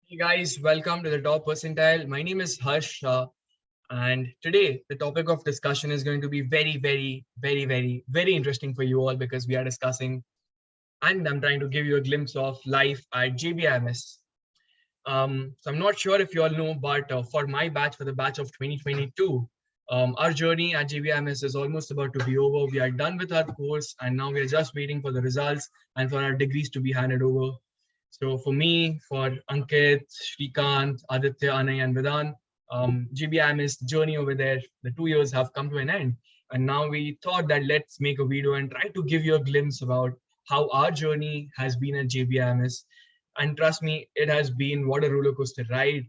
Hey guys, welcome to the Top Percentile. My name is Harsh, and today the topic of discussion is going to be very interesting for you all because we are discussing and I'm trying to give you a glimpse of life at JBIMS. So I'm not sure if you all know, but for my batch, for the batch of 2022, our journey at JBIMS is almost about to be over. We are done with our course, and now we are just waiting for the results and for our degrees to be handed over. So for me, for Ankit, Shreekanth, Aditya, Anay, and Vidhan, JBIMS journey over there, the 2 years have come to an end. And now we thought that let's make a video and try to give you a glimpse about how our journey has been at JBIMS. And trust me, it has been what a roller coaster ride.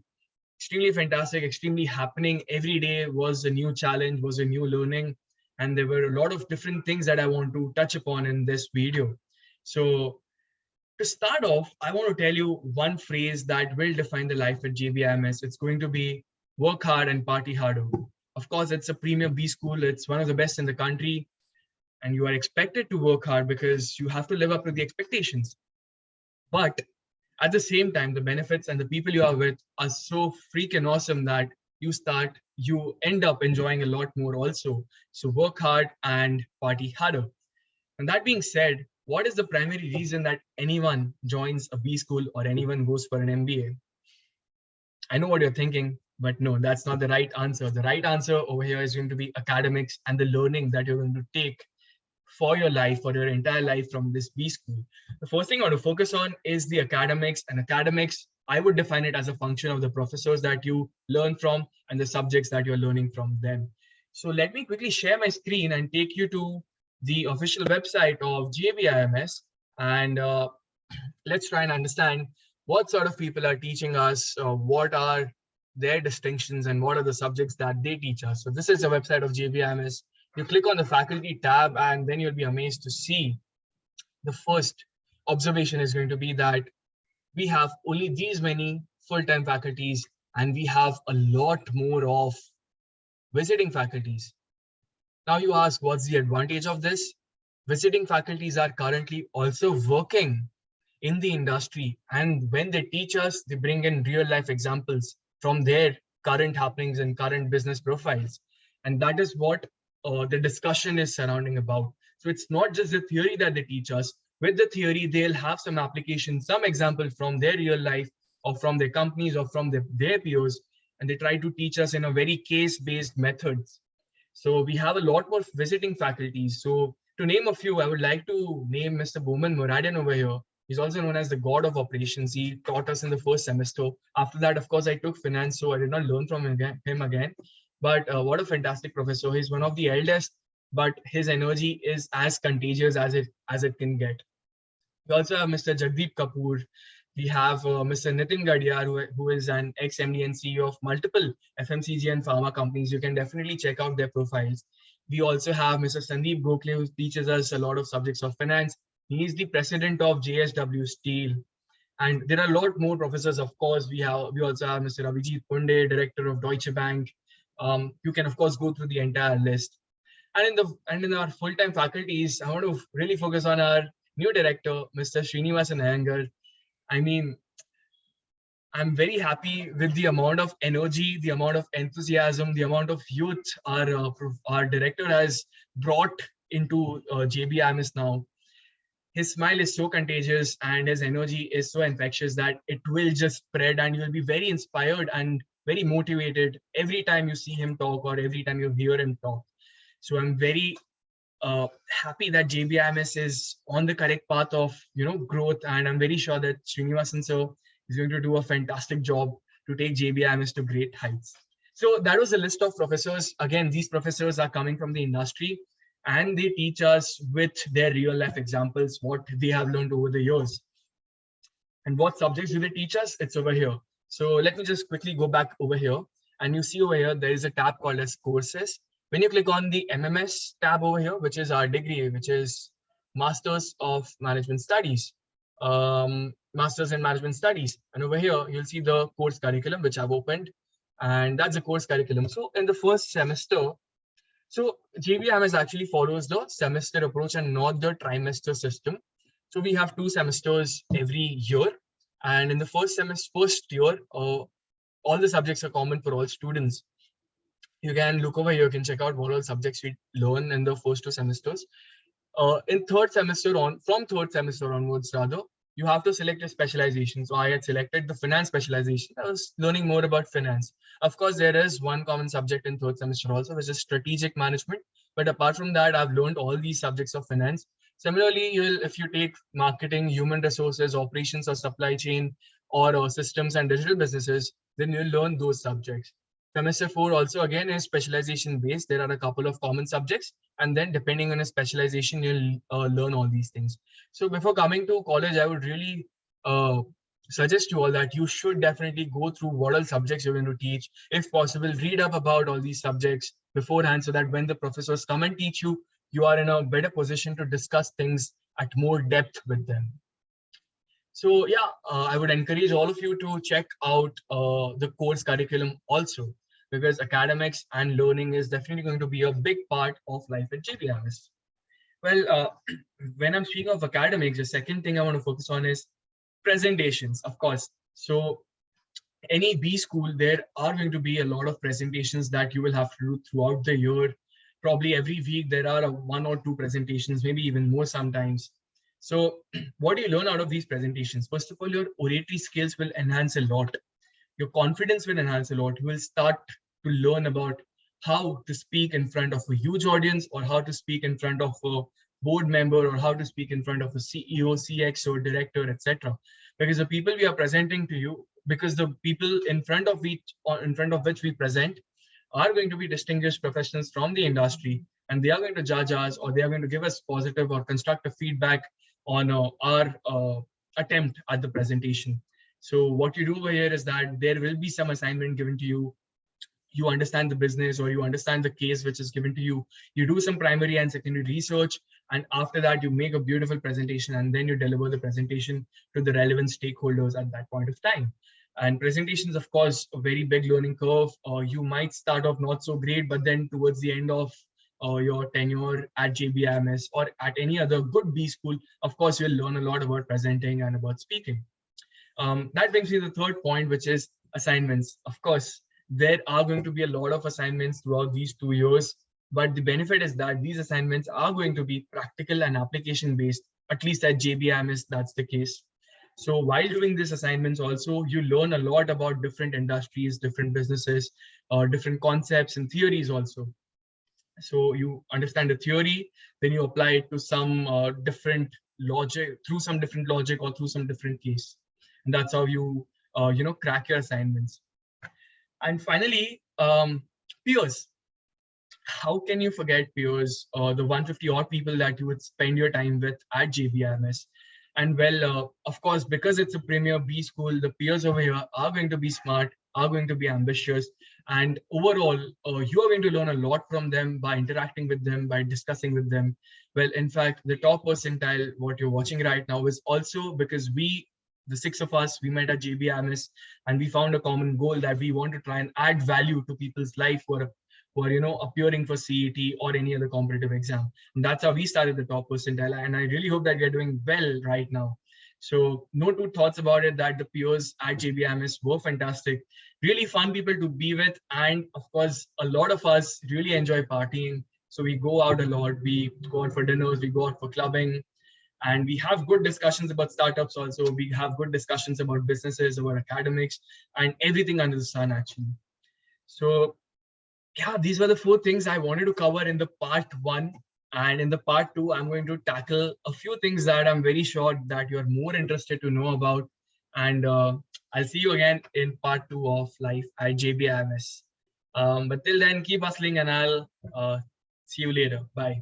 Extremely fantastic, extremely happening. Every day was a new challenge, was a new learning. And there were a lot of different things that I want to touch upon in this video. So to start off, I want to tell you one phrase that will define the life at JBIMS. It's going to be work hard and party harder. Of course, it's a premium B school. It's one of the best in the country. And you are expected to work hard because you have to live up to the expectations. But at the same time, the benefits and the people you are with are so freaking awesome that you end up enjoying a lot more also. So work hard and party harder. And that being said, what is the primary reason that anyone joins a B school or anyone goes for an MBA? I know what you're thinking, but no, that's not the right answer. The right answer over here is going to be academics and the learning that you're going to take for your life, for your entire life from this B school. The first thing I want to focus on is the academics. And academics, I would define it as a function of the professors that you learn from and the subjects that you're learning from them. So let me quickly share my screen and take you to the official website of JBIMS, and let's try and understand what sort of people are teaching us, what are their distinctions, and what are the subjects that they teach us. So this is the website of JBIMS. You click on the faculty tab, and then you'll be amazed to see the first observation is going to be that we have only these many full-time faculties, and we have a lot more of visiting faculties. Now you ask, what's the advantage of this? Visiting faculties are currently also working in the industry. And when they teach us, they bring in real life examples from their current happenings and current business profiles. And that is what the discussion is surrounding about. So it's not just the theory that they teach us. With the theory, they'll have some application, some example from their real life or from their companies or from their peers. And they try to teach us in a very case-based methods. So we have a lot more visiting faculties. So to name a few, I would like to name Mr. Bowman Moradin over here. He's also known as the god of operations. He taught us in the first semester. After that, of course, I took finance, so I did not learn from him again. But what a fantastic professor. He's one of the eldest, but his energy is as contagious as it can get. We also have Mr. Jagdeep Kapoor. We have Mr. Nitin Gadiyar, who is an ex-MD and CEO of multiple FMCG and pharma companies. You can definitely check out their profiles. We also have Mr. Sandeep Gokhale, who teaches us a lot of subjects of finance. He is the president of JSW Steel. And there are a lot more professors, of course. We also have Mr. Abhijit Punde, director of Deutsche Bank. You can, of course, go through the entire list. And in our full-time faculties, I want to really focus on our new director, Mr. Srinivasan Iyengar. I mean, I'm very happy with the amount of energy, the amount of enthusiasm, the amount of youth our director has brought into JBIMS now. His smile is so contagious and his energy is so infectious that it will just spread, and you'll be very inspired and very motivated every time you see him talk or every time you hear him talk. So I'm very happy that JBIMS is on the correct path of growth, and I'm very sure that Srinivasan sir is going to do a fantastic job to take JBIMS to great heights. So that was a list of professors. Again, these professors are coming from the industry, and they teach us with their real life examples what they have learned over the years. And what subjects do they teach us? It's over here. So let me just quickly go back over here, and you see over here there is a tab called as courses. When you click on the MMS tab over here, which is our degree, which is Masters of Management Studies, Masters in Management Studies. And over here, you'll see the course curriculum, which I've opened. And that's the course curriculum. So in the first semester, so JBIMS actually follows the semester approach and not the trimester system. So we have 2 semesters every year. And in the first year, all the subjects are common for all students. You can look over here, you can check out what all subjects we learn in the first 2 semesters. In from third semester onwards, rather, you have to select a specialization. So I had selected the finance specialization. I was learning more about finance. Of course, there is one common subject in third semester also, which is strategic management. But apart from that, I've learned all these subjects of finance. Similarly, if you take marketing, human resources, operations or supply chain, or systems and digital businesses, then you'll learn those subjects. Semester 4 also again is specialization based. There are a couple of common subjects, and then depending on a specialization, you'll learn all these things. So before coming to college, I would really uh, suggest you all that you should definitely go through what all subjects you're going to teach. If possible, read up about all these subjects beforehand so that when the professors come and teach you, you are in a better position to discuss things at more depth with them. So yeah, I would encourage all of you to check out the course curriculum also, because academics and learning is definitely going to be a big part of life at JBIMS. Well, when I'm speaking of academics, the second thing I want to focus on is presentations, of course. So any B school, there are going to be a lot of presentations that you will have to do throughout the year. Probably every week there are 1 or 2 presentations, maybe even more sometimes. So what do you learn out of these presentations? First of all, your oratory skills will enhance a lot. Your confidence will enhance a lot. You will start to learn about how to speak in front of a huge audience, or how to speak in front of a board member, or how to speak in front of a CEO, CXO, director, etc. Because the people we are presenting to you, because the people in front of which we present are going to be distinguished professionals from the industry, and they are going to judge us, or they are going to give us positive or constructive feedback on our attempt at the presentation. So what you do over here is that there will be some assignment given to you. You understand the business, or you understand the case which is given to you. You do some primary and secondary research, and after that you make a beautiful presentation, and then you deliver the presentation to the relevant stakeholders at that point of time. And presentations, of course, a very big learning curve. You might start off not so great, but then towards the end of your tenure at JBIMS or at any other good B school, of course, you'll learn a lot about presenting and about speaking. That brings me to the third point, which is assignments. Of course, there are going to be a lot of assignments throughout these 2 years, but the benefit is that these assignments are going to be practical and application based. At least at JBIMS, that's the case. So while doing these assignments also, you learn a lot about different industries, different businesses, different concepts and theories also. So you understand the theory, then you apply it to some different logic, through some different logic or through some different case. And that's how you, crack your assignments. And finally, peers. How can you forget peers, the 150 odd people that you would spend your time with at JBIMS? And well, of course, because it's a premier B school, the peers over here are going to be smart, are going to be ambitious. And overall, you are going to learn a lot from them by interacting with them, by discussing with them. Well, in fact, the top percentile, what you're watching right now, is also because the 6 of us, we met at JBIMS, and we found a common goal that we want to try and add value to people's life who are appearing for CET or any other competitive exam. And that's how we started the top percentile. And I really hope that we are doing well right now. So no two thoughts about it, that the peers at JBIMS were fantastic, really fun people to be with. And of course, a lot of us really enjoy partying. So we go out a lot, we go out for dinners, we go out for clubbing, and we have good discussions about startups also. We have good discussions about businesses, about academics, and everything under the sun actually. So yeah, these were the 4 things I wanted to cover in the part 1. And in the part 2, I'm going to tackle a few things that I'm very sure that you're more interested to know about. And I'll see you again in part 2 of Life at JBIMS. But till then, keep hustling, and I'll see you later. Bye.